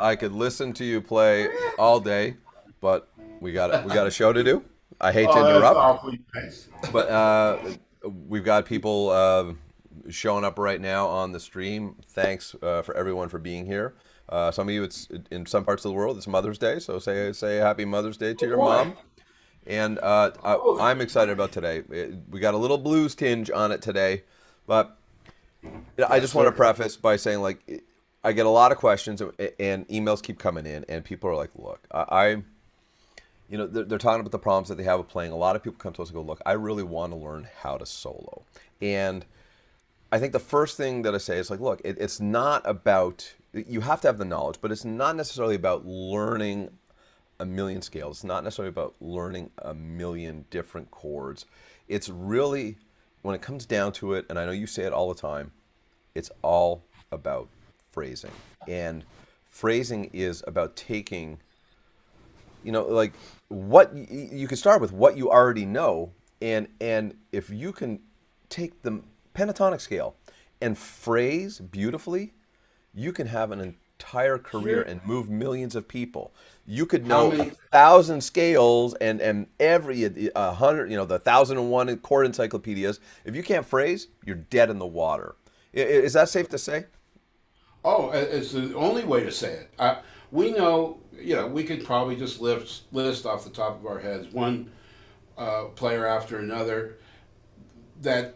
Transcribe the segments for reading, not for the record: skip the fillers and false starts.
I could listen to you play all day, but we got a show to do. I hate to Oh, that's interrupt, awfully nice. but we've got people showing up right now on the stream. Thanks for everyone for being here. Some of you, it's in some parts of the world, it's Mother's Day, so say Happy Mother's Day to Oh your boy. mom. And Oh, I'm excited about today. We got a little blues tinge on it today, but I yes, just want to sir. preface by saying, like, I get a lot of questions and emails keep coming in, and people are like, "Look, they're talking about the problems that they have with playing. A lot of people come to us and go, look, I really want to learn how to solo." And I think the first thing that I say is like, look, it's not about, you have to have the knowledge, but it's not necessarily about learning a million scales. It's not necessarily about learning a million different chords. It's really, when it comes down to it, and I know you say it all the time, it's all about phrasing. And phrasing is about taking, like, what you can start with what you already know, and if you can take the pentatonic scale and phrase beautifully, you can have an entire career Sure. and move millions of people. You could How know a many? thousand scales and every hundred, the 1,001 chord encyclopedias. If you can't phrase, you're dead in the water. Is that safe to say? Oh, it's the only way to say it. We know, we could probably just list off the top of our heads one player after another that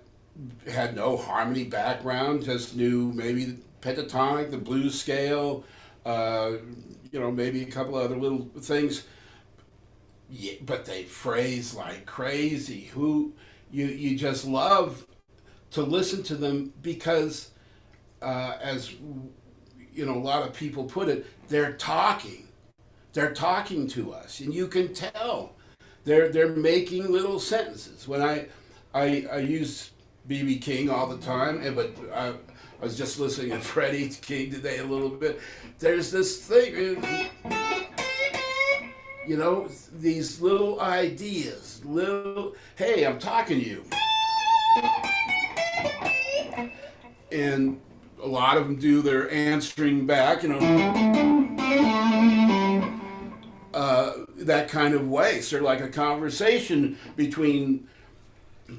had no harmony background, just knew maybe the pentatonic, the blues scale, uh, maybe a couple other little things. Yeah, but they phrase like crazy. Who you just love to listen to them because, as a lot of people put it, they're talking. They're talking to us, and you can tell they're making little sentences. When I use BB King all the time, but I was just listening to Freddie King today a little bit. There's this thing, these little ideas, little. Hey, I'm talking to you, and a lot of them do their answering back, that kind of way. Sort of like a conversation between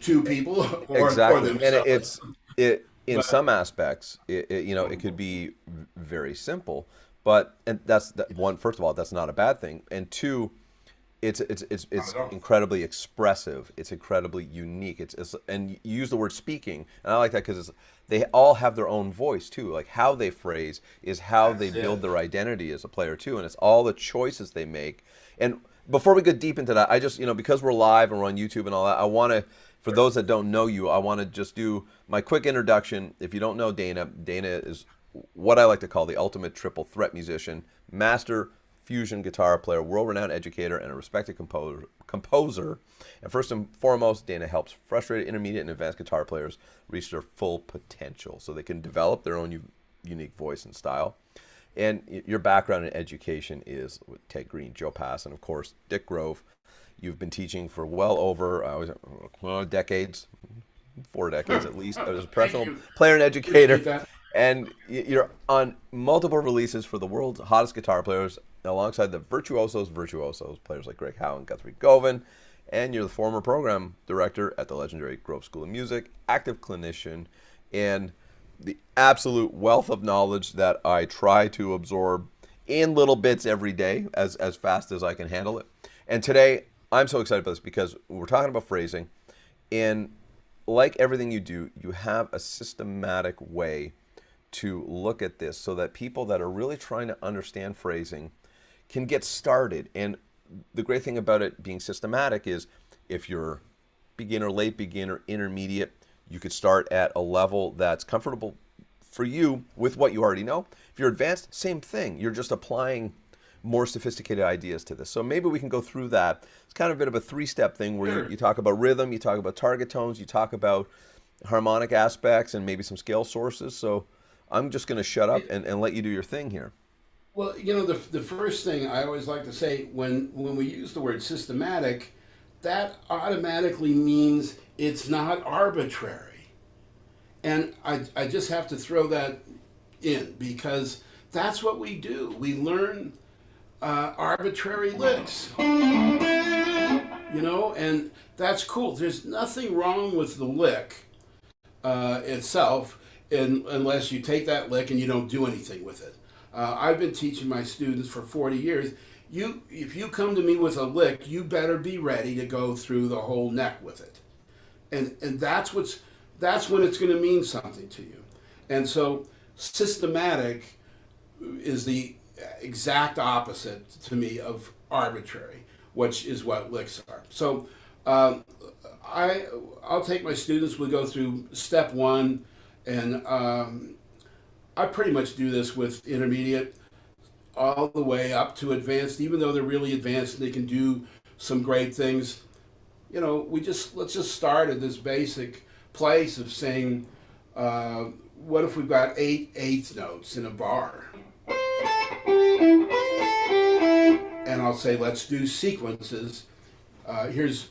two people or Exactly, and themselves. it in But some aspects, it could be very simple, but and that's that one. First of all, that's not a bad thing, and two, not it's at all. incredibly expressive. It's incredibly unique. It's and you use the word speaking, and I like that because they all have their own voice too. Like how they phrase is how they That's build it. their identity as a player too, and it's all the choices they make. And before we go deep into that, I just because we're live and we're on YouTube and all that, I want to. For those that don't know you, I want to just do my quick introduction. If you don't know Dana, Dana is what I like to call the ultimate triple threat musician, master fusion guitar player, world-renowned educator, and a respected composer. And first and foremost, Dana helps frustrated, intermediate, and advanced guitar players reach their full potential so they can develop their own unique voice and style. And your background in education is with Ted Green, Joe Pass, and of course, Dick Grove. You've been teaching for well over decades, 4 decades at least. I was a Thank professional you. player and Appreciate educator, that. and you're on multiple releases for the world's hottest guitar players, alongside the virtuosos, players like Greg Howe and Guthrie Govan. And you're the former program director at the legendary Grove School of Music, active clinician, and the absolute wealth of knowledge that I try to absorb in little bits every day as fast as I can handle it. And today, I'm so excited about this because we're talking about phrasing. And like everything you do, you have a systematic way to look at this so that people that are really trying to understand phrasing can get started. And the great thing about it being systematic is if you're beginner, late beginner, intermediate, you could start at a level that's comfortable for you with what you already know. If you're advanced, same thing. You're just applying more sophisticated ideas to this. So maybe we can go through that. It's kind of a bit of a three-step thing where you Sure. talk about rhythm, you talk about target tones, you talk about harmonic aspects and maybe some scale sources. So I'm just going to shut up and let you do your thing here. Well, the first thing I always like to say when we use the word systematic, that automatically means it's not arbitrary. And I just have to throw that in because that's what we do. We learn arbitrary licks, and that's cool. There's nothing wrong with the lick itself, unless you take that lick and you don't do anything with it. I've been teaching my students for 40 years. If you come to me with a lick, you better be ready to go through the whole neck with it, and that's when it's going to mean something to you. And so, systematic is the exact opposite to me of arbitrary, which is what licks are. So, I'll take my students. We go through step one, and I pretty much do this with intermediate all the way up to advanced. Even though they're really advanced and they can do some great things, let's just start at this basic place of saying, what if we've got 8 eighth notes in a bar? And I'll say, let's do sequences. Here's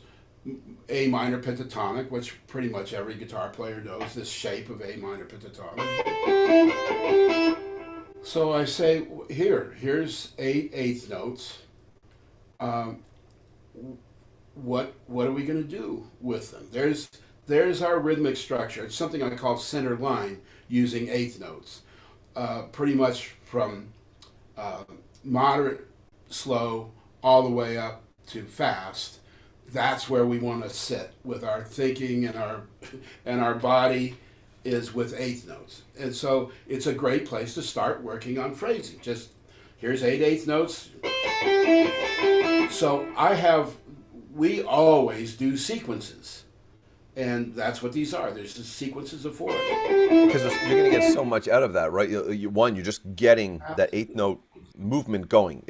A minor pentatonic, which pretty much every guitar player knows, this shape of A minor pentatonic. So I say, here's 8 eighth notes. What are we going to do with them? There's our rhythmic structure. It's something I call center line, using eighth notes. Pretty much from moderate, slow, all the way up to fast. That's where we want to sit with our thinking, and our body is with eighth notes. And so it's a great place to start working on phrasing. Just here's 8 eighth notes. So we always do sequences. And that's what these are. There's just sequences of 4. Because you're going to get so much out of that, right? You're just getting that eighth note movement going.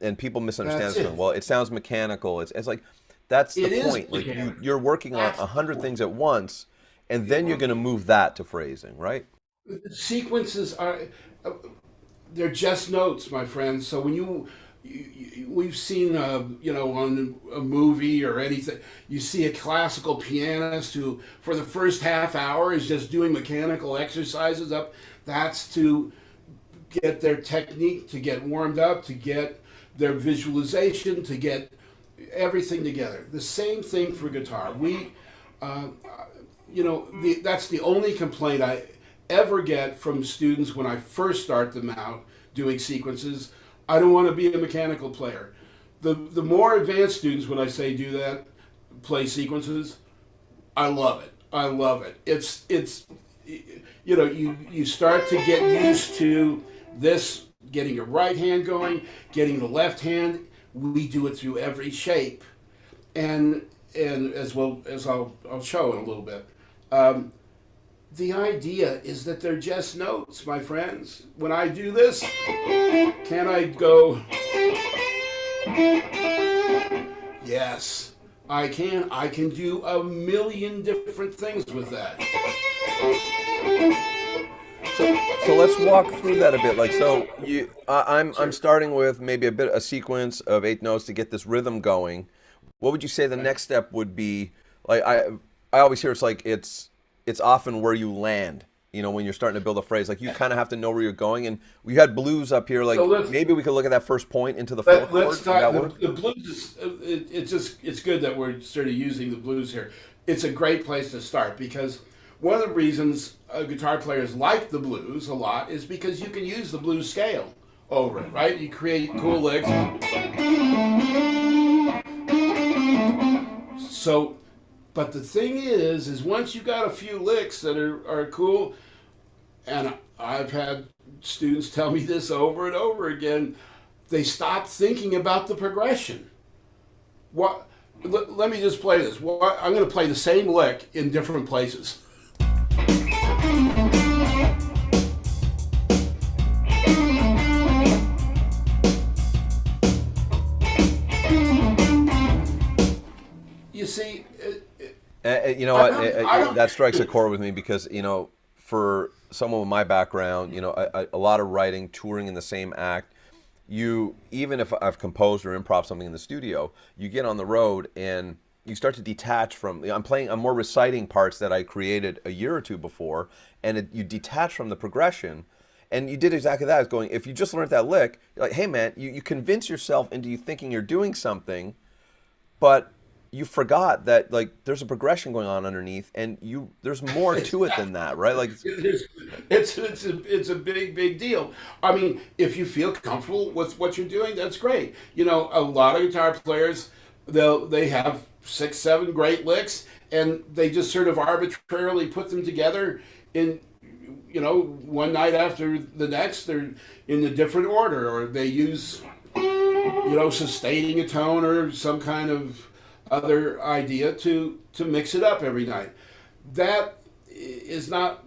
And people misunderstand this. Well, it sounds mechanical. It's like, that's the point. Like you're working on 100 things at once, and then you're going to move that to phrasing, right? Sequences they're just notes, my friends. So when we've seen, on a movie or anything, you see a classical pianist who, for the first half hour, is just doing mechanical exercises up. That's to get their technique, to get warmed up, to get their visualization, to get everything together. The same thing for guitar. That's the only complaint I ever get from students when I first start them out doing sequences. I don't want to be a mechanical player. The more advanced students, when I say do that, play sequences, I love it. I love it. It's you start to get used to this, getting your right hand going, getting the left hand. We do it through every shape, and as I'll show in a little bit. The idea is that they're just notes, my friends. When I do this, can I go? Yes, I can. I can do a million different things with that. So let's walk through that a bit. I'm starting with maybe a sequence of 8 notes to get this rhythm going. What would you say the next step would be? Like I always hear it's often where you land, when you're starting to build a phrase. Like, you kind of have to know where you're going. And we had blues up here. Like, so maybe we could look at that first point into the fourth chord. Let's talk. The blues it's good that we're sort of using the blues here. It's a great place to start, because one of the reasons guitar players like the blues a lot is because you can use the blues scale over it, right? You create cool licks. So, but the thing is once you got a few licks that are cool, and I've had students tell me this over and over again, they stop thinking about the progression. Let me just play this. I'm going to play the same lick in different places. You see, that strikes a chord with me, because for someone with my background, a lot of writing, touring in the same act. Even if I've composed or improv something in the studio, you get on the road and you start to detach from. I'm more reciting parts that I created a year or two before, and you detach from the progression, And you did exactly that. It's going, if you just learned that lick, you're like, hey man, you convince yourself into you thinking you're doing something, but you forgot that like there's a progression going on underneath, and there's more to it than that, right? Like, It's a big deal. I mean, if you feel comfortable with what you're doing, that's great. You know, a lot of guitar players, they have 6, 7 great licks, and they just sort of arbitrarily put them together in, you know, one night after the next. They're in a different order, or they use, you know, sustaining a tone or some kind of other idea to mix it up every night. That is not,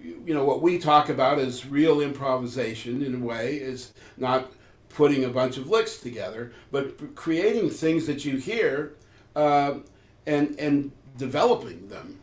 you know, what we talk about as real improvisation. In a way, is not putting a bunch of licks together, but creating things that you hear, and developing them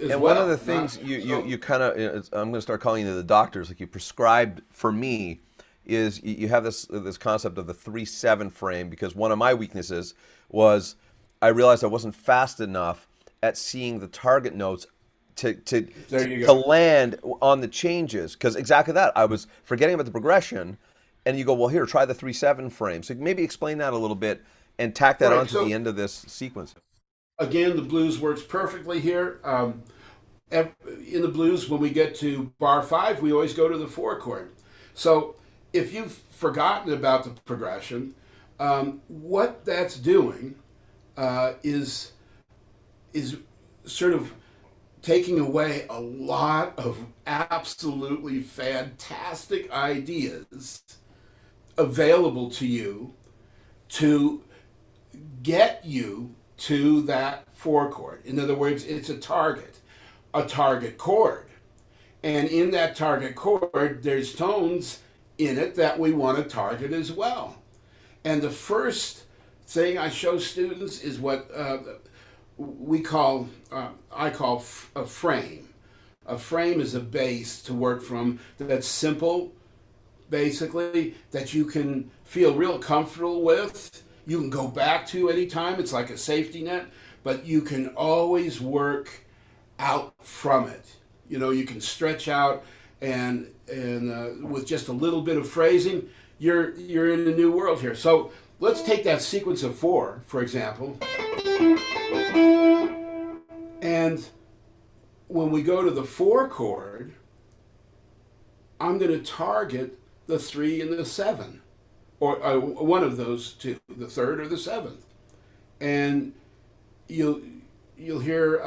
as and well. one of the things you kind of, I'm going to start calling you the doctors, like you prescribed for me, is you have this concept of the 3/7 frame, because one of my weaknesses was I realized I wasn't fast enough at seeing the target notes to land on the changes, because exactly that, I was forgetting about the progression, and you go, well, here, try the 3/7 frame. So maybe explain that a little bit and tack that onto the end of this sequence. Again, the blues works perfectly here. In the blues, when we get to bar 5, we always go to the 4 chord. So if you've forgotten about the progression, what that's doing is sort of taking away a lot of absolutely fantastic ideas available to you to get you to that 4 chord. In other words, it's a target chord. And in that target chord, there's tones in it that we want to target as well. And the first thing I show students is what I call a frame. A frame is a base to work from that's simple, basically, that you can feel real comfortable with. You can go back to anytime. It's like a safety net, but you can always work out from it. You know, you can stretch out, and with just a little bit of phrasing, you're in a new world here. So let's take that sequence of 4, for example. And when we go to the 4 chord, I'm going to target the 3 and the 7, or one of those two, the 3rd or the 7th, and you'll hear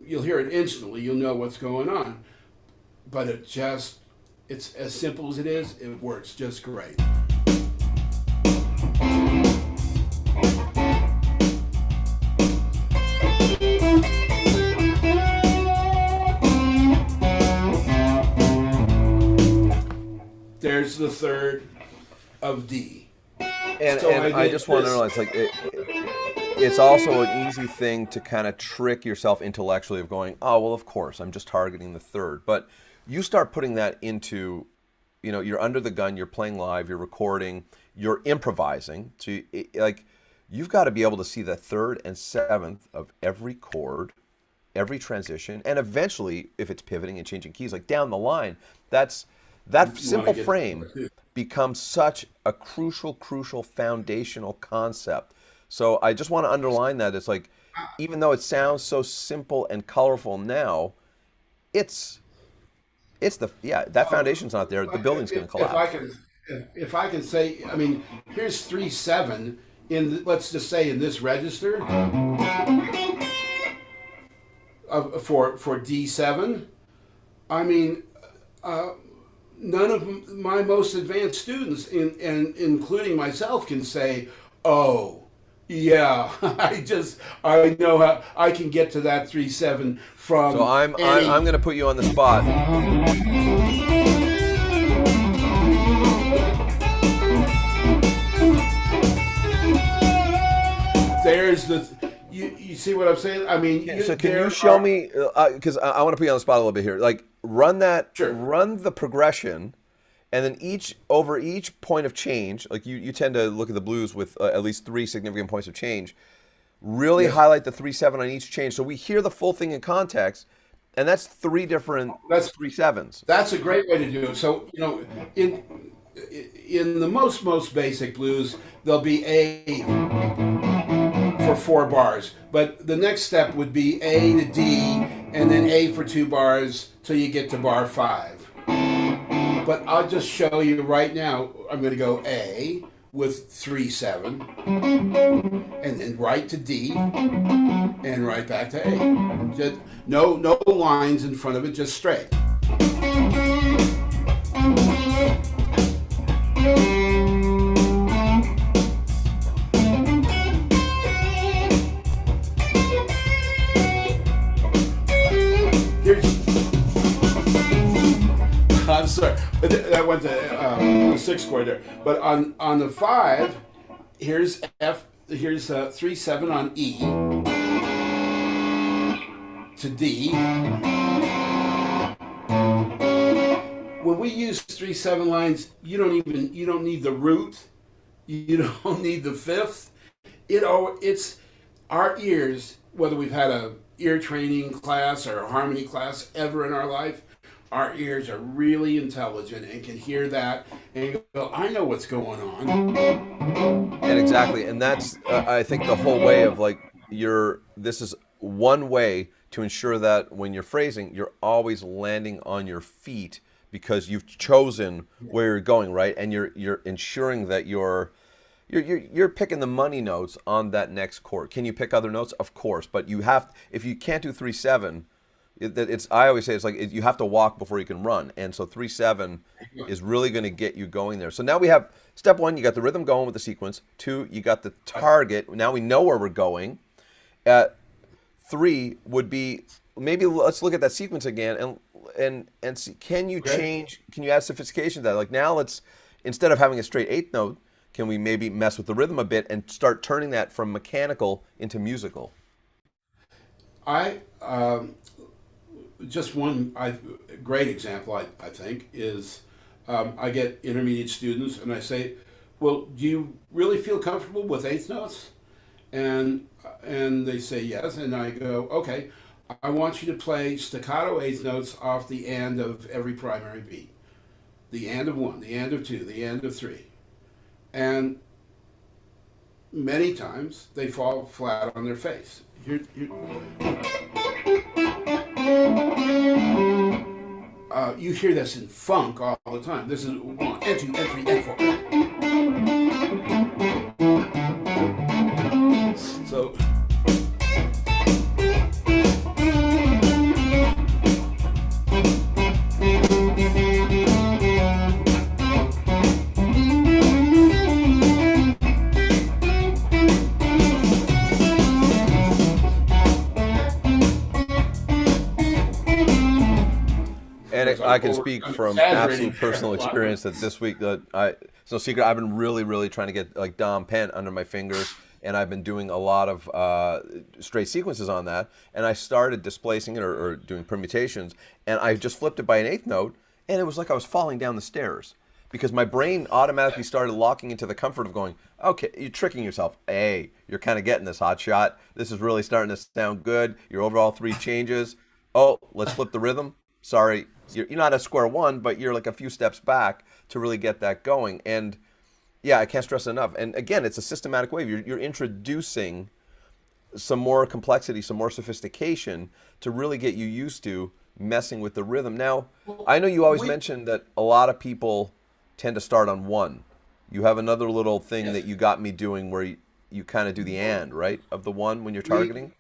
it instantly. You'll know what's going on, but it's as simple as it is. It works just great. There's the 3rd of D. And I just want to know, it's like it's also an easy thing to kind of trick yourself intellectually of going, oh, well, of course, I'm just targeting the 3rd. But you start putting that into, you know, you're under the gun, you're playing live, you're recording, you're improvising. So you've got to be able to see the 3rd and 7th of every chord, every transition, and eventually, if it's pivoting and changing keys, like down the line, that simple frame becomes such a crucial foundational concept. So I just want to underline that. It's like, even though it sounds so simple and colorful now, that foundation's not there. The building's going to collapse. If I can say, I mean, here's 3/7 let's just say in this register for D7. I mean, none of my most advanced students, including myself, can say, "Oh, yeah, I know how I can get to that 3/7 from." So I'm going to put you on the spot. There's you see what I'm saying? I mean, so can you show me, because I want to put you on the spot a little bit here. Like, run the progression, and then over each point of change, like you tend to look at the blues with at least 3 significant points of change. Really highlight the 3/7 on each change, so we hear the full thing in context, And that's three different That's three sevens. that's a great way to do it. So in the most basic blues, there'll be A for 4 bars, but the next step would be A to D, and then A for 2 bars till you get to bar 5. But I'll just show you right now. I'm going to go A with 3/7, and then right to D, and right back to A. Just, no lines in front of it, just straight. Here's, I'm sorry, but that went to the 6th chord there. But on the 5, here's F. Here's 3/7 on E to D. When we use 3/7 lines, you don't need the root, you don't need the fifth. It's our ears, whether we've had a ear training class or a harmony class ever in our life, our ears are really intelligent and can hear that and go, I know what's going on. And exactly, and that's I think the whole way of like this is one way to ensure that when you're phrasing, you're always landing on your feet because you've chosen where you're going, right? And you're ensuring that you're picking the money notes on that next chord. Can you pick other notes? Of course, but you have, if you can't do 3/7, I always say it's like you have to walk before you can run, and so 3/7 is really going to get you going there. So now we have step 1, you got the rhythm going with the sequence. 2, you got the target. Now we know where we're going. 3 would be, maybe let's look at that sequence again and see, can you change? Can you add sophistication to that? Like now instead of having a straight 8th note, can we maybe mess with the rhythm a bit and start turning that from mechanical into musical? Just one great example, I think, is I get intermediate students and I say, well, do you really feel comfortable with 8th notes? And they say yes, and I go, okay, I want you to play staccato 8th notes off the and of every primary beat. The and of 1, the and of 2, the and of 3. And many times they fall flat on their face. You hear this in funk all the time. This is 1 and 2 and 3 and 4. So And I can speak from absolute personal experience that this week, it's no secret, I've been really, really trying to get like Dom Pent under my fingers, and I've been doing a lot of straight sequences on that, and I started displacing it or doing permutations, and I just flipped it by an 8th note, and it was like I was falling down the stairs because my brain automatically started locking into the comfort of going, okay, you're tricking yourself. Hey, you're kind of getting this, hot shot. This is really starting to sound good. Your overall 3 changes. Oh, let's flip the rhythm. Sorry, you're not at square one, but you're like a few steps back to really get that going. And yeah, I can't stress it enough. And again, it's a systematic way. You're introducing some more complexity, some more sophistication to really get you used to messing with the rhythm. Now, I know you always mention that a lot of people tend to start on 1. You have another little thing that you got me doing where you kind of do the and, right, of the 1 when you're targeting?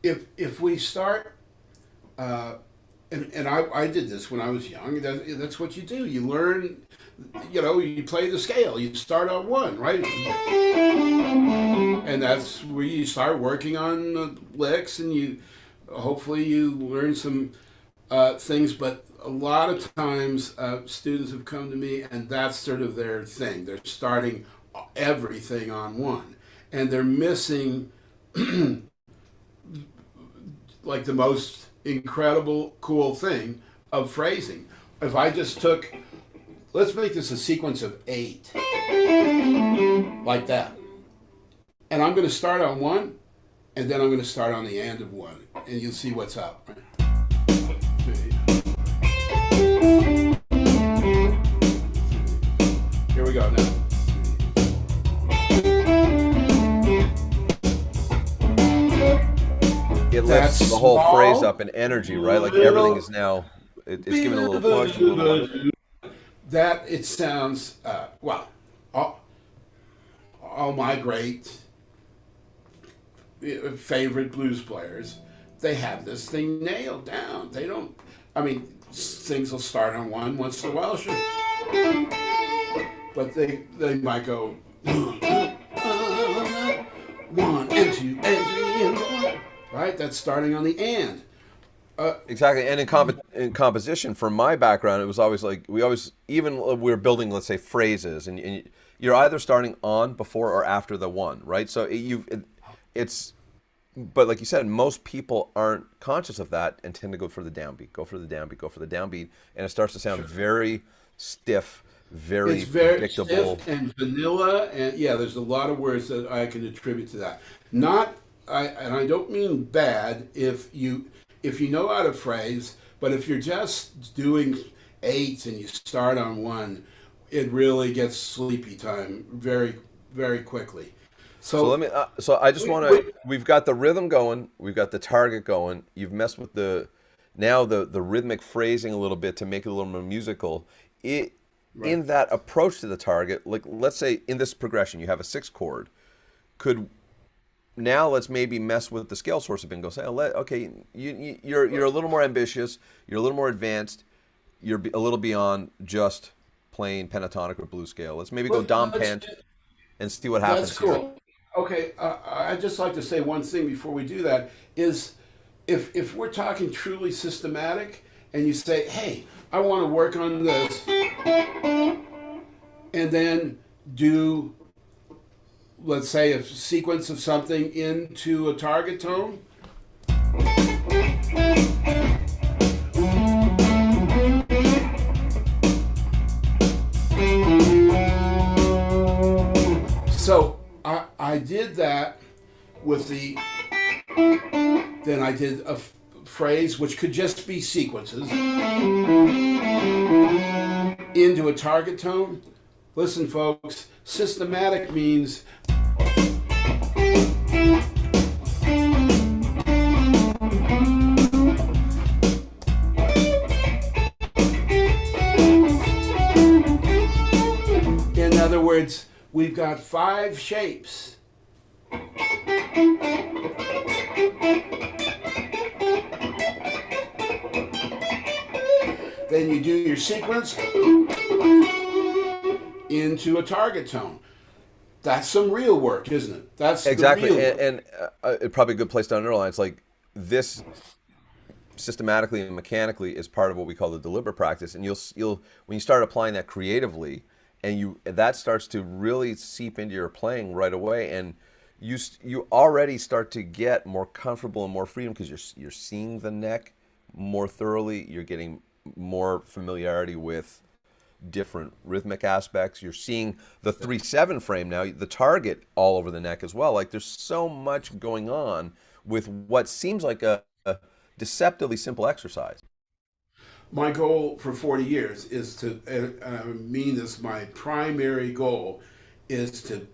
If we start... And I did this when I was young. That's what you do. You learn, you play the scale. You start on 1, right? And that's where you start working on the licks, and hopefully you learn some things. But a lot of times students have come to me, and that's sort of their thing. They're starting everything on 1. And they're missing like the most incredible, cool thing of phrasing. If I just took, let's make this a sequence of 8, like that. And I'm going to start on 1, and then I'm going to start on the and of 1, and you'll see what's up. Right? Here we go now. It lifts That's the whole phrase up small, in energy, right? Like everything little, is now, it's given a bit little of a push, a little. that it sounds well. All, all my great favorite blues players, they have this thing nailed down. They don't. I mean, things will start on one once in a while, sure, but they might go one and two and three and four. Right, that's starting on the and. Exactly, and in composition, from my background, it was always like we always, even when we were building, let's say, phrases, and you're either starting on, before, or after the one, right? So it's, but like you said, most people aren't conscious of that and tend to go for the downbeat, go for the downbeat, go for the downbeat, and it starts to sound very stiff, very It's very predictable. stiff and vanilla, and yeah, there's a lot of words that I can attribute to that. Not, and I don't mean bad if you know how to phrase, but if you're just doing eights and you start on one, it really gets sleepy time very quickly. So let So me. So I just we, want to. we, We've got the rhythm going. We've got the target going. You've messed with the now the rhythmic phrasing a little bit to make it a little more musical. It right. in that approach to the target, like let's say in this progression, you have a six chord. Could now let's maybe mess with the scale source a bit and go say, okay, you're a little more ambitious. You're a little more advanced. You're a little beyond just plain pentatonic or blues scale. Let's maybe go dom Let's pent and see what That's happens here. cool. Okay, I'd just like to say one thing before we do that is if we're talking truly systematic and you say, hey, I want to work on this, and then do, let's say, a sequence of something into a target tone. So I did that with the, then I did a phrase which could just be sequences into a target tone. Listen, folks, systematic means in other words, we've got five shapes. Then you do your sequence into a target tone. That's some real work, isn't it? That's the Exactly, real work. probably a good place to underline. It's like this systematically and mechanically is part of what we call the deliberate practice, and you'll when you start applying that creatively, and that starts to really seep into your playing right away, and you already start to get more comfortable and more freedom because you're seeing the neck more thoroughly. You're getting more familiarity with different rhythmic aspects. You're seeing the 3/7 frame now, the target all over the neck as well. Like there's so much going on with what seems like a deceptively simple exercise. My goal for 40 years is to, and I mean this, my primary goal is to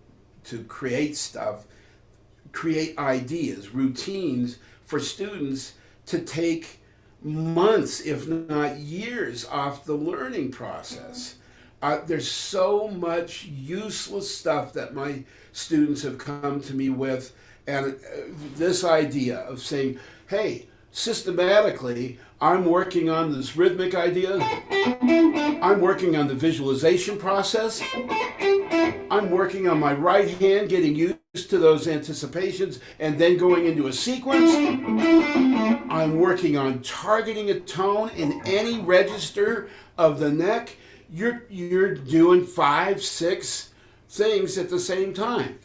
create stuff, create ideas, routines for students to take months, if not years, off the learning process. There's so much useless stuff that my students have come to me with, and this idea of saying, hey, systematically, I'm working on this rhythmic idea, I'm working on the visualization process, I'm working on my right hand, getting used to those anticipations, and then going into a sequence. I'm working on targeting a tone in any register of the neck. You're doing five, six things at the same time.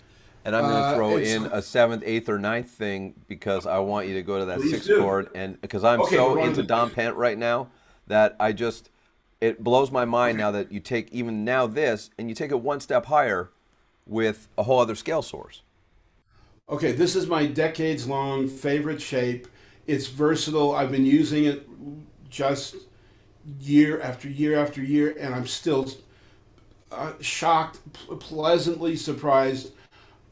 And I'm going to throw It's in a seventh, eighth, or ninth thing because I want you to go to that Please sixth do. chord, and because I'm Okay, so we're on into the Dom Pent right now that it blows my mind now that you take even now this and you take it one step higher with a whole other scale source. Okay, this is my decades long favorite shape. It's versatile. I've been using it just year after year after year, and I'm still shocked, pleasantly surprised,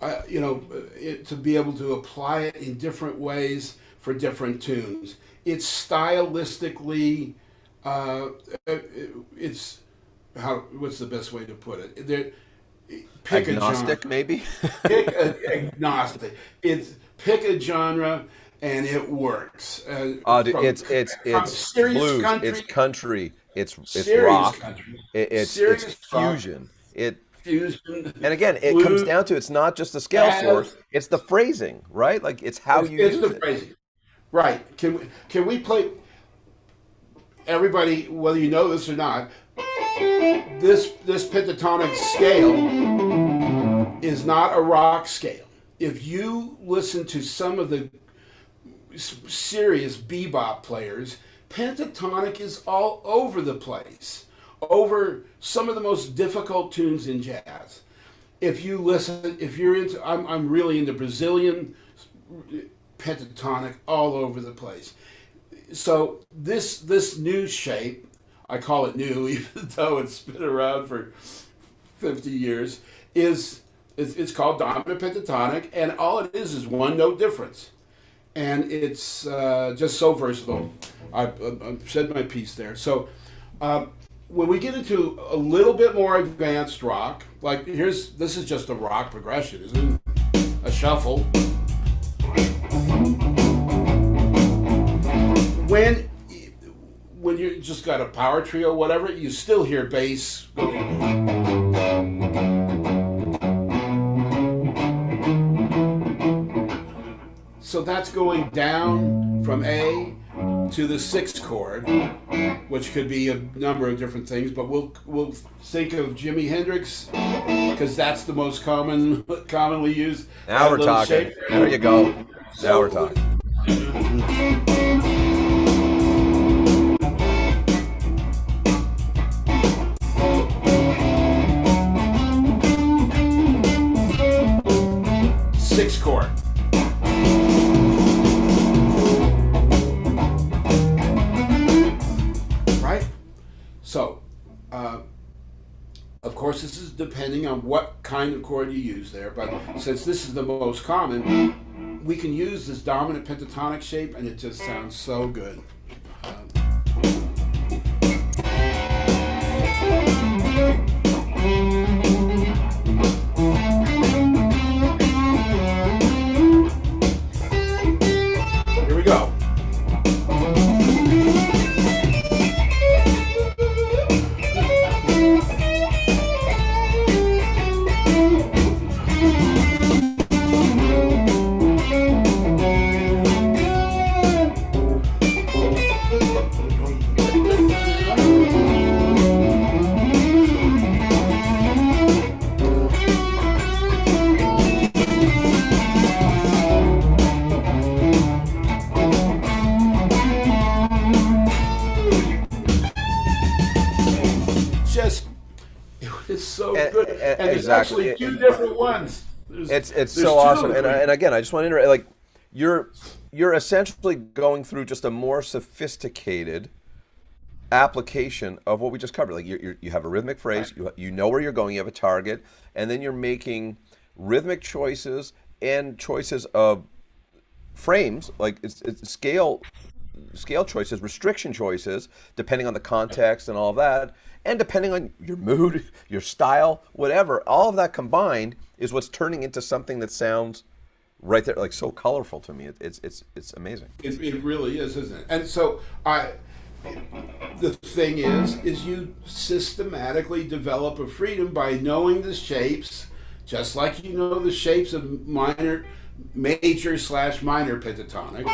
to be able to apply it in different ways for different tunes. It's stylistically, it's what's the best way to put it? Pick Agnostic, a genre. maybe. Agnostic. It's pick a genre and it works. Dude, From it's serious blues, country, it's country, it's serious rock, country, it's serious rock, fusion. It fusion, and again, it comes blues, down to it's not just the scale jazz. source, it's the phrasing, right? Like it's how you It's use the it. phrasing. Right. Can we play, everybody, whether you know this or not, this pentatonic scale is not a rock scale. If you listen to some of the serious bebop players, pentatonic is all over the place, over some of the most difficult tunes in jazz. If you listen, if you're into, I'm really into Brazilian pentatonic all over the place. So this new shape, I call it new, even though it's been around for 50 years, it's called dominant pentatonic, and all it is one note difference, and it's just so versatile. I've said my piece there. So when we get into a little bit more advanced rock, like this is just a rock progression, isn't it? A shuffle. When you just got a power trio, whatever, you still hear bass going. So that's going down from A to the sixth chord, which could be a number of different things, but we'll think of Jimi Hendrix because that's the most commonly used. Now we're talking. Shape. There you go. Now So, we're talking. Sixth chord. Right? So, of course, this is depending on what kind of chord you use there, but since this is the most common, we can use this dominant pentatonic shape, and it just sounds so good. Here we go. Just it's so good, and there's Exactly. actually two different ones. It's There's so two awesome, of them. and again, I just want to iterate. Like you're essentially going through just a more sophisticated application of what we just covered. Like you have a rhythmic phrase, you know where you're going, you have a target, and then you're making rhythmic choices and choices of frames, like it's scale choices, restriction choices, depending on the context and all of that, and depending on your mood, your style, whatever. All of that combined is what's turning into something that sounds right there, like so colorful to me. It's amazing. It really is, isn't it? And so the thing is you systematically develop a freedom by knowing the shapes, just like you know the shapes of major/minor pentatonic.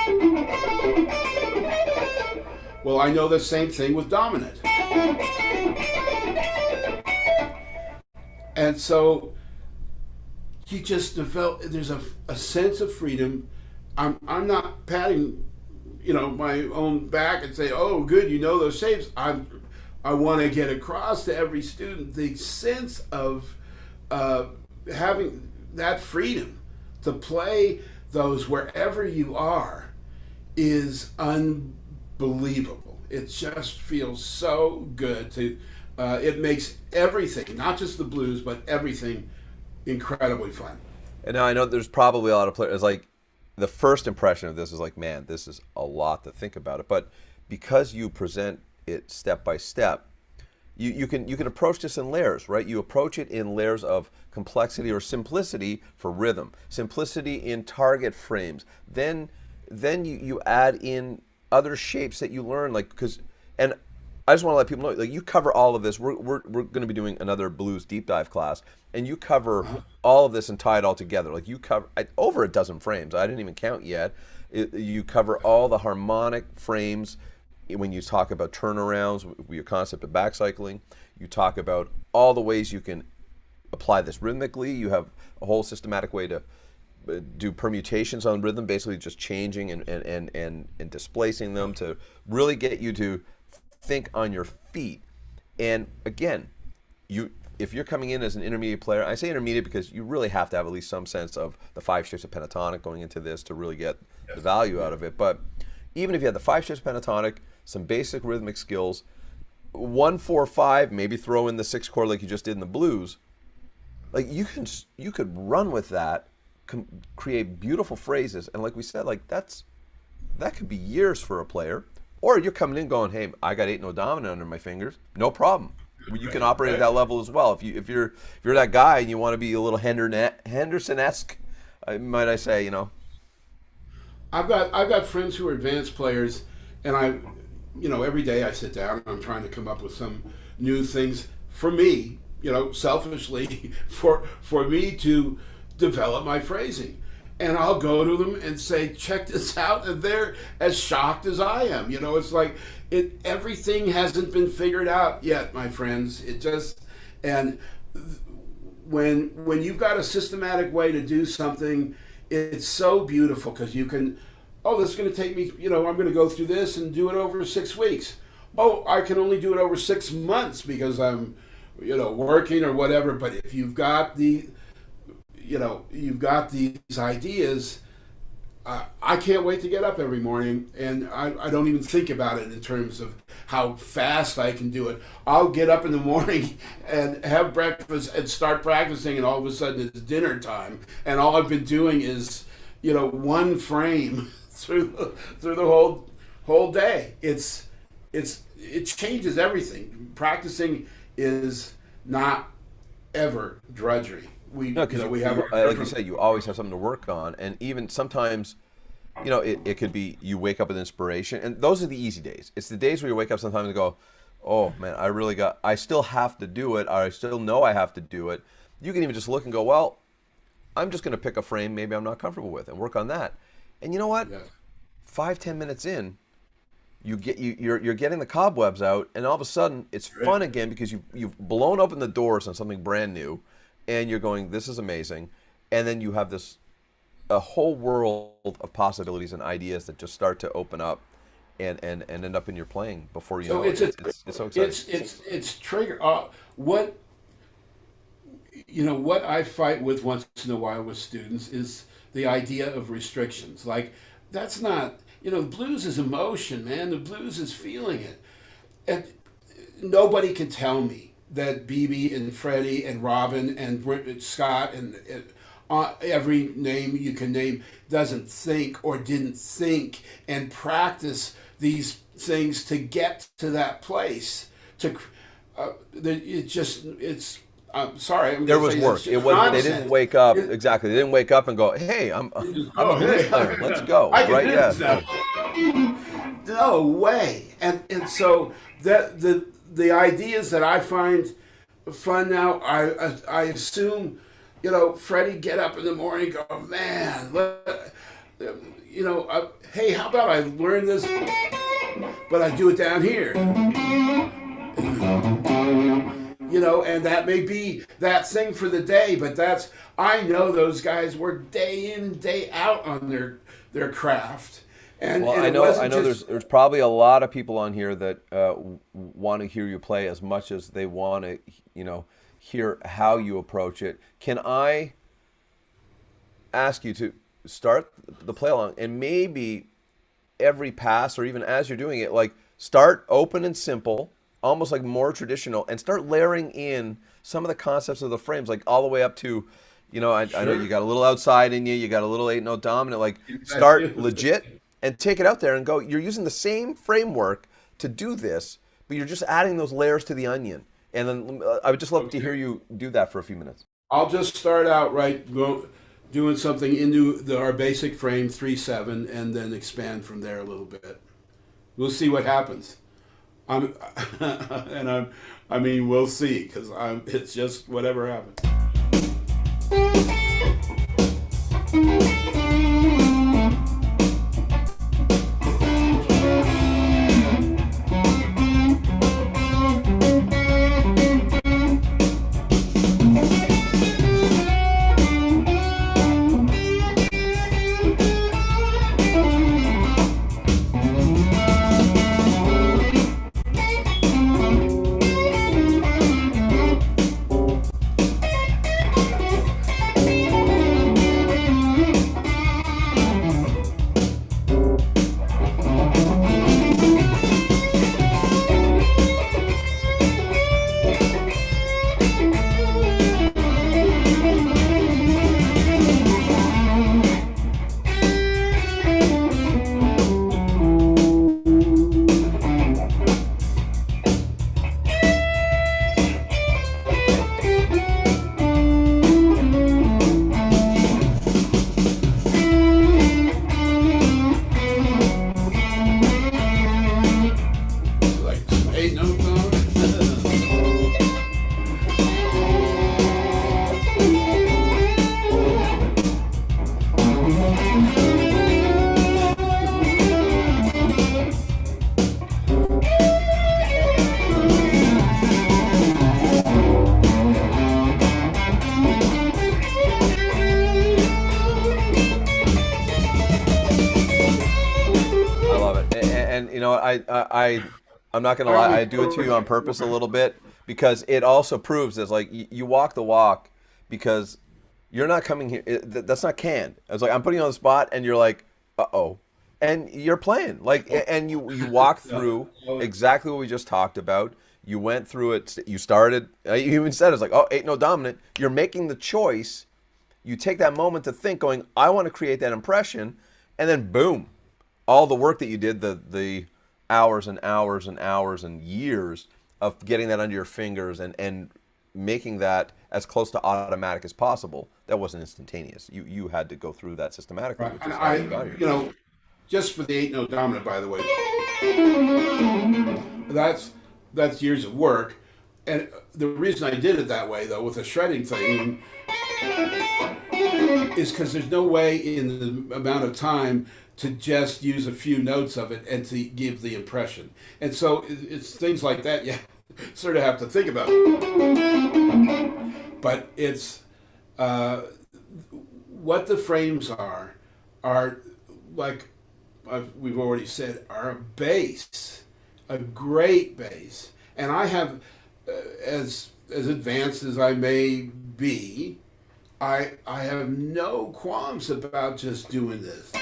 Well, I know the same thing with dominant. And so you just develop, there's a sense of freedom. I'm not patting, my own back and say, oh, good, you know those shapes. I want to get across to every student the sense of having that freedom to play those wherever you are is unbelievable. It just feels so good to. It makes everything, not just the blues, but everything, incredibly fun. And now I know there's probably a lot of players. It's like the first impression of this is like, man, this is a lot to think about it. But because you present it step by step, you can approach this in layers, right? You approach it in layers of complexity or simplicity for rhythm, simplicity in target frames. Then you add in other shapes that you learn, like because and I just want to let people know, like you cover all of this. We're going to be doing another blues deep dive class, and you cover all of this and tie it all together. Like you cover over a dozen frames. I didn't even count yet. You cover all the harmonic frames when you talk about turnarounds, your concept of backcycling. You talk about all the ways you can apply this rhythmically. You have a whole systematic way to do permutations on rhythm, basically just changing and displacing them to really get you to think on your feet. And again, if you're coming in as an intermediate player, I say intermediate because you really have to have at least some sense of the 5 shapes of pentatonic going into this to really get the value out of it. But even if you had the 5 shapes of pentatonic, some basic rhythmic skills, 1, 4, 5, maybe throw in the 6 chord like you just did in the blues, like you could run with that, create beautiful phrases, and like we said, like that could be years for a player. Or you're coming in going, hey, I got 8 no dominant under my fingers, no problem. You can operate at that level as well. If you're that guy and you want to be a little Henderson-esque, might I say, I've got friends who are advanced players, and every day I sit down and I'm trying to come up with some new things for me, selfishly, for me to develop my phrasing. And I'll go to them and say, check this out, and they're as shocked as I am. It's like everything hasn't been figured out yet, my friends. And when you've got a systematic way to do something, it's so beautiful because you can, this is going to take me, I'm going to go through this and do it over 6 weeks. Oh, I can only do it over 6 months because I'm, working or whatever. But if you've got these ideas, I can't wait to get up every morning, and I don't even think about it in terms of how fast I can do it. I'll get up in the morning and have breakfast and start practicing, and all of a sudden it's dinner time, and all I've been doing is, one frame through the whole day. It changes everything. Practicing is not ever drudgery. We have like you said, you always have something to work on, and even sometimes, it could be you wake up with inspiration, and those are the easy days. It's the days where you wake up sometimes and go, oh man, I still have to do it, or I still know I have to do it. You can even just look and go, well, I'm just going to pick a frame maybe I'm not comfortable with and work on that. And you know what? Yeah. 5-10 minutes in, you're getting the cobwebs out, and all of a sudden it's fun again because you've blown open the doors on something brand new. And you're going, this is amazing. And then you have a whole world of possibilities and ideas that just start to open up and end up in your playing before you know it. It's so exciting. It's trigger. What I fight with once in a while with students is the idea of restrictions. Like, that's not, blues is emotion, man. The blues is feeling it. And nobody can tell me that BB and Freddie and Robin and Scott and every name you can name doesn't think or didn't think and practice these things to get to that place. I'm sorry. There was work. It was. They didn't wake up. Exactly. They didn't wake up and go, "Hey, I'm a blues player. Let's go." I can right? do Yeah. this now. No way. And so the ideas that I find fun now, I assume, Freddie get up in the morning and go, man, hey, how about I learn this, but I do it down here. And that may be that thing for the day, but I know those guys work day in, day out on their craft. And I know there's probably a lot of people on here that want to hear you play as much as they want to, hear how you approach it. Can I ask you to start the play along and maybe every pass or even as you're doing it, like Start open and simple, almost like more traditional, and start layering in some of the concepts of the frames, like all the way up to, I know you Sure. got a little outside in you got a little eight note dominant. Like, I start do. legit and take it out there and go. You're using the same framework to do this, but you're just adding those layers to the onion. And then I would just love to Okay. hear you do that for a few minutes. I'll just start out doing something into our basic frame 3/7, and then expand from there a little bit. We'll see what happens. I'm and I mean, we'll see, because I'm. It's just whatever happens. Like some eight note song. I love it, and I'm not gonna lie, I do it to you on purpose a little bit because it also proves that like you walk the walk because you're not coming here. That's not canned. It's like I'm putting you on the spot, and you're like, oh, and you're playing like, and you walk through exactly what we just talked about. You went through it. You started. You even said it's like, oh, ain't no dominant. You're making the choice. You take that moment to think, going, I want to create that impression, and then boom, all the work that you did, the hours and hours and hours and years of getting that under your fingers and making that as close to automatic as possible. That wasn't instantaneous. You had to go through that systematically, Right. which And is how you got here. just for the eight note dominant, by the way, that's years of work. And the reason I did it that way, though, with the shredding thing, is because there's no way in the amount of time to just use a few notes of it and to give the impression. And so it's things like that you sort of have to think about. But it's what the frames are like we've already said, are a base, a great base. And I have, as advanced as I may be, I have no qualms about just doing this.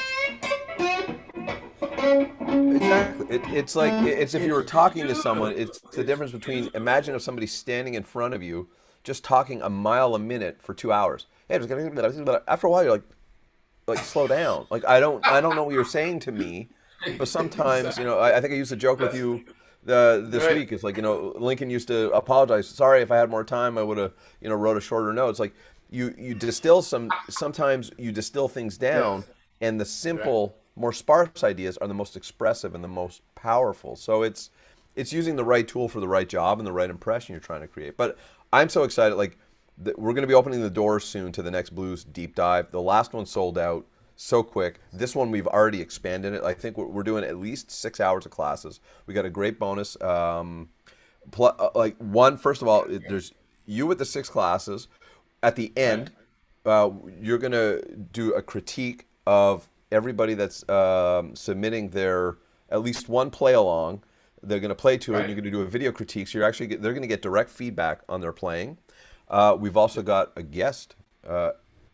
Exactly. It's if you were talking to someone, it's the difference between imagine if somebody's standing in front of you, just talking a mile a minute for 2 hours. Hey, after a while, you're like slow down. Like I don't know what you're saying to me, but sometimes I think I used to joke with you this Right. week. It's like Lincoln used to apologize. Sorry, if I had more time, I would have wrote a shorter note. It's like you distill sometimes you distill things down, Yes. and the Right. simple, more sparse ideas are the most expressive and the most powerful. So it's using the right tool for the right job and the right impression you're trying to create. But I'm so excited. Like we're going to be opening the doors soon to the next blues deep dive. The last one sold out so quick. This one we've already expanded it. I think we're doing at least 6 hours of classes. We got a great bonus. Like one, first of all, there's you with the 6 classes. At the Right. end, you're gonna do a critique of everybody that's submitting their at least one play along. They're gonna play to it, and Right. you're gonna do a video critique. So they're gonna get direct feedback on their playing. We've also got a guest.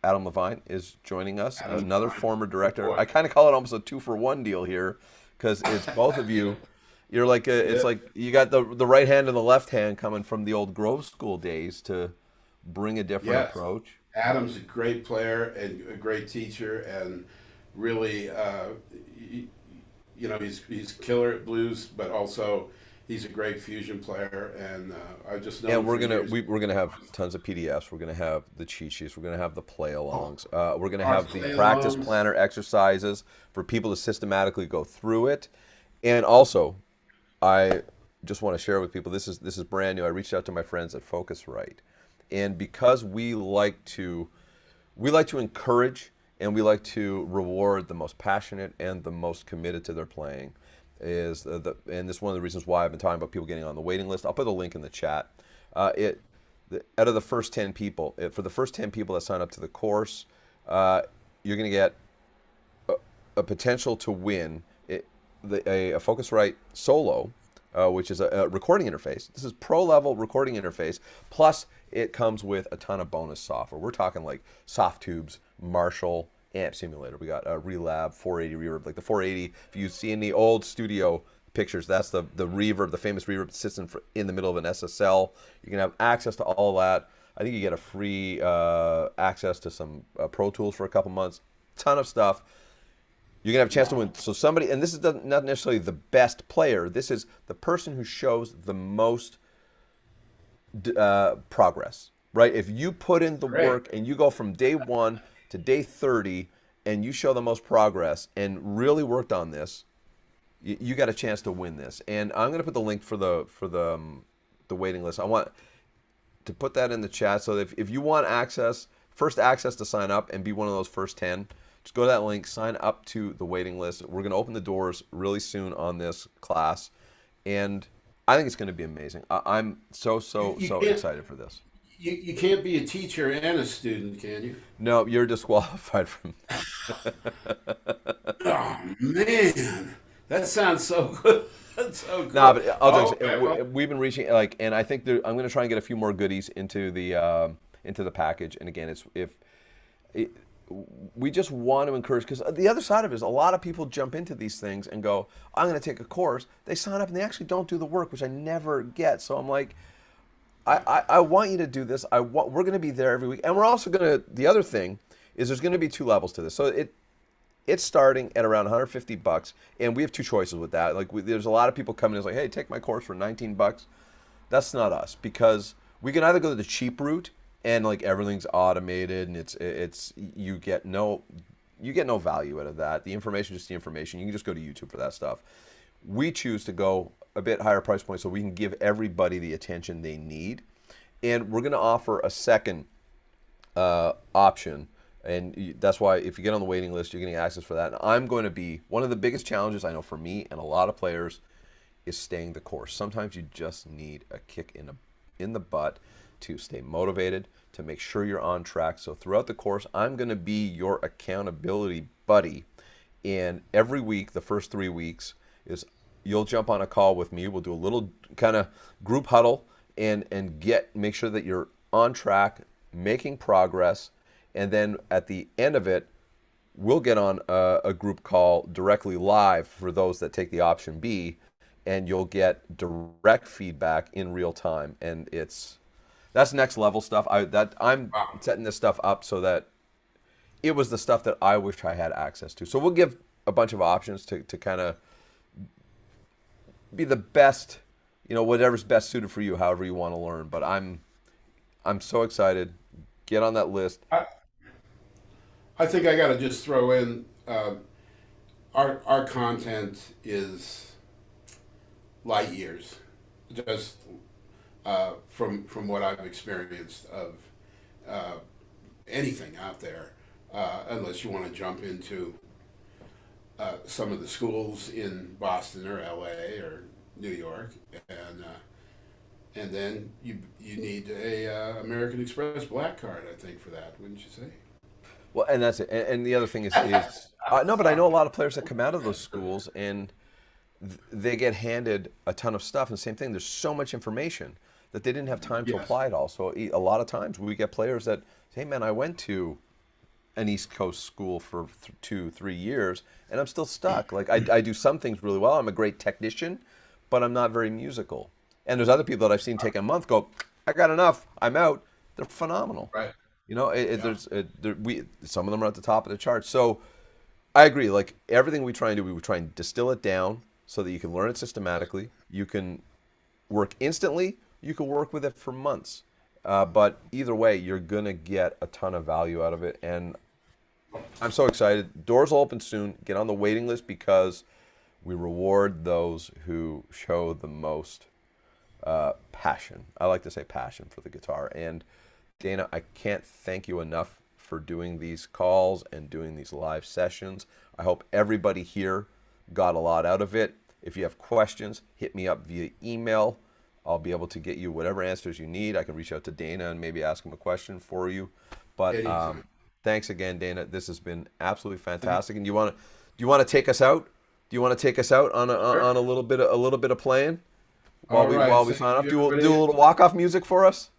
Adam Levine is joining us, Adam, another former good director. boy. I kind of call it almost a 2-for-1 deal here because it's both of you. You're like it's Yeah. like you got the right hand and the left hand coming from the old Grove School days to bring a different Yes. approach. Adam's a great player and a great teacher, and really, y- you know, he's killer at blues, but also he's a great fusion player, and I've just known And him for years. we're gonna have tons of PDFs. We're gonna have the cheat sheets. We're gonna have the play Oh, alongs. We're gonna our have the practice play-alongs. planner exercises for people to systematically go through it. And also, I just want to share with people. This is brand new. I reached out to my friends at Focusrite, and because we like to encourage and we like to reward the most passionate and the most committed to their playing. And this is one of the reasons why I've been talking about people getting on the waiting list. I'll put a link in the chat. It Out of the first 10 people, for the first 10 people that sign up to the course, you're going to get a potential to win a Focusrite Solo, which is a recording interface. This is pro level recording interface. Plus, it comes with a ton of bonus software. We're talking like Softtubes, Marshall, Amp Simulator. We got a Relab 480 reverb, like the 480. If you see in the old studio pictures, that's the reverb, the famous reverb that sits in the middle of an SSL. You can have access to all that. I think you get a free access to some Pro Tools for a couple months. Ton of stuff. You're gonna have a chance to win. So somebody, and this is not necessarily the best player. This is the person who shows the most progress, right? If you put in the Great. work and you go from day 1 to day 30, and you show the most progress and really worked on this, you got a chance to win this. And I'm gonna put the link for the waiting list. I want to put that in the chat so that if you want first access to sign up and be one of those first 10. Just go to that link, sign up to the waiting list. We're going to open the doors really soon on this class, and I think it's going to be amazing. I'm You so can't excited for this. you can't be a teacher and a student, can you? No, you're disqualified from. Oh man, that sounds so good. That's so No, cool. but I'll Oh, just okay, well, we've been reaching and I think I'm going to try and get a few more goodies into the package. And again, it's if it, we just want to encourage, because the other side of it is a lot of people jump into these things and go, I'm going to take a course. They sign up and they actually don't do the work, which I never get. So I'm like, I want you to do this. We're going to be there every week, and we're also going to. The other thing is there's going to be 2 levels to this. So it's starting at around $150, and we have 2 choices with that. Like there's a lot of people coming in and like, hey, take my course for $19. That's not us, because we can either go the cheap route and like everything's automated and it's you get no value out of that. The information is just the information. You can just go to YouTube for that stuff. We choose to go a bit higher price point so we can give everybody the attention they need, and we're going to offer a second option. And that's why if you get on the waiting list, you're getting access for that. And I'm going to be one of the biggest challenges I know for me and a lot of players is staying the course. Sometimes you just need a kick in the butt to stay motivated, to make sure you're on track. So throughout the course, I'm going to be your accountability buddy. And every week, the first 3 weeks, is you'll jump on a call with me. We'll do a little kind of group huddle and make sure that you're on track, making progress. And then at the end of it, we'll get on a group call directly live for those that take the option B, and you'll get direct feedback in real time. And that's next level stuff. I'm wow. setting this stuff up so that it was the stuff that I wish I had access to. So we'll give a bunch of options to kind of be the best, whatever's best suited for you, however you want to learn. But I'm so excited. Get on that list. I think I got to just throw in our content is light years, just from what I've experienced of anything out there, unless you want to jump into some of the schools in Boston or L.A. or New York, and then you need a American Express black card, I think, for that, wouldn't you say? Well, and that's it. And the other thing is no, but I know a lot of players that come out of those schools and they get handed a ton of stuff. And the same thing, there's so much information that they didn't have time to Yes. apply it all. So a lot of times we get players that, hey man, I went to an East Coast school for 2, 3 years and I'm still stuck. Like I do some things really well. I'm a great technician, but I'm not very musical. And there's other people that I've seen take a month go, I got enough, I'm out. They're phenomenal. Right. You know, Yeah. some of them are at the top of the charts. So I agree. Like everything we try and do, we try and distill it down so that you can learn it systematically. You can work instantly. You can work with it for months. But either way, you're gonna get a ton of value out of it. And I'm so excited. Doors will open soon. Get on the waiting list because we reward those who show the most passion. I like to say passion for the guitar. And Dana, I can't thank you enough for doing these calls and doing these live sessions. I hope everybody here got a lot out of it. If you have questions, hit me up via email. I'll be able to get you whatever answers you need. I can reach out to Dana and maybe ask him a question for you. But thanks again, Dana. This has been absolutely fantastic. And do you want to take us out? Do you want to take us out on a little bit of playing while we sign off? Do a little walk off music for us.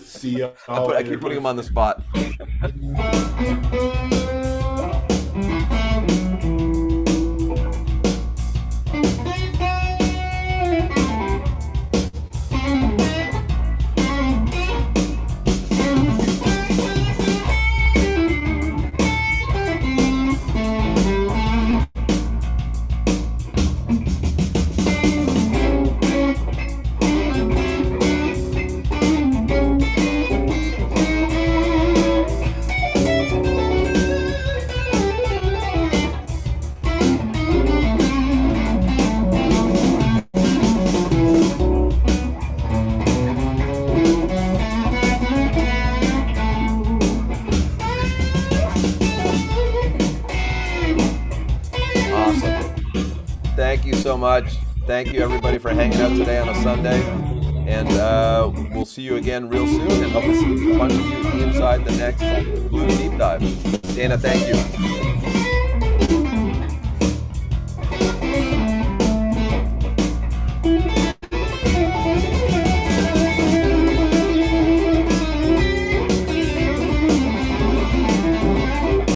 See you. I keep putting him on the spot. Thank you so much. Thank you, everybody, for hanging out today on a Sunday. And we'll see you again real soon. And hope to see a bunch of you inside the next Blues Deep Dive. Dana, thank you.